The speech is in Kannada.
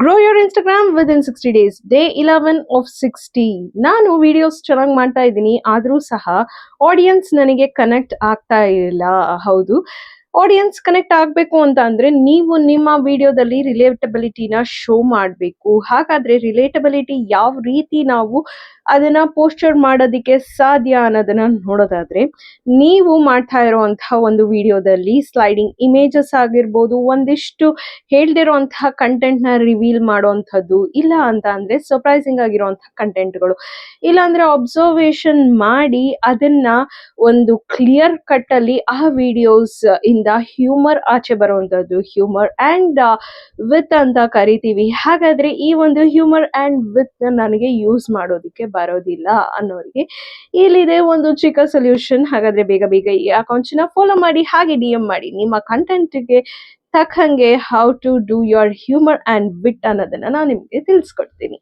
Grow your Instagram within 60 days day 11 of 60. ನಾನು ವಿಡಿಯೋಸ್ ಚೆನ್ನಾಗಿ ಮಾಡ್ತಾ ಇದ್ದೀನಿ, ಆದರೂ ಸಹ ಆಡಿಯನ್ಸ್ ನನಗೆ ಕನೆಕ್ಟ್ ಆಗ್ತಾ ಇಲ್ಲ. ಹೌದು, ಆಡಿಯನ್ಸ್ ಕನೆಕ್ಟ್ ಆಗಬೇಕು ಅಂತ ಅಂದ್ರೆ ನೀವು ನಿಮ್ಮ ವಿಡಿಯೋದಲ್ಲಿ ರಿಲೇಟಬಿಲಿಟಿನ ಶೋ ಮಾಡಬೇಕು. ಹಾಗಾದ್ರೆ ರಿಲೇಟಬಿಲಿಟಿ ಯಾವ ರೀತಿ ನಾವು ಅದನ್ನ ಪೋಸ್ಟರ್ ಮಾಡೋದಕ್ಕೆ ಸಾಧ್ಯ ಅನ್ನೋದನ್ನ ನೋಡೋದಾದ್ರೆ, ನೀವು ಮಾಡ್ತಾ ಇರುವಂತಹ ಒಂದು ವಿಡಿಯೋದಲ್ಲಿ ಸ್ಲೈಡಿಂಗ್ ಇಮೇಜಸ್ ಆಗಿರ್ಬೋದು, ಒಂದಿಷ್ಟು ಹೇಳ್ದಿರೋಂತಹ ಕಂಟೆಂಟ್ ನ ರಿವೀಲ್ ಮಾಡುವಂಥದ್ದು, ಇಲ್ಲ ಅಂತ ಅಂದ್ರೆ ಸರ್ಪ್ರೈಸಿಂಗ್ ಆಗಿರುವಂತಹ ಕಂಟೆಂಟ್ಗಳು, ಇಲ್ಲ ಅಂದ್ರೆ ಅಬ್ಸರ್ವೇಷನ್ ಮಾಡಿ ಅದನ್ನ ಒಂದು ಕ್ಲಿಯರ್ ಕಟ್ ಅಲ್ಲಿ ಆ ವಿಡಿಯೋಸ್ ಇಂದ ಹ್ಯೂಮರ್ ಆಚೆ ಬರುವಂತದ್ದು, ಹ್ಯೂಮರ್ ಅಂಡ್ ವಿತ್ ಅಂತ ಕರಿತೀವಿ. ಹಾಗಾದ್ರೆ ಈ ಒಂದು ಹ್ಯೂಮರ್ ಅಂಡ್ ವಿತ್ ನನಗೆ ಯೂಸ್ ಮಾಡೋದಿಕ್ಕೆ ಬರೋದಿಲ್ಲ ಅನ್ನೋರಿಗೆ ಇಲ್ಲಿದೆ ಒಂದು ಚಿಕ್ಕ ಸೊಲ್ಯೂಷನ್. ಹಾಗಾದ್ರೆ ಬೇಗ ಬೇಗ ಈ ಅಕೌಂಟ್ನ ಫಾಲೋ ಮಾಡಿ, ಹಾಗೆ ಡಿ ಎಂ ಮಾಡಿ. ನಿಮ್ಮ ಕಂಟೆಂಟ್ಗೆ ತಕ್ಕಂಗೆ how to do your humour and wit ಅನ್ನೋದನ್ನ ನಾನು ನಿಮ್ಗೆ ತಿಳಿಸ್ಕೊಡ್ತೀನಿ.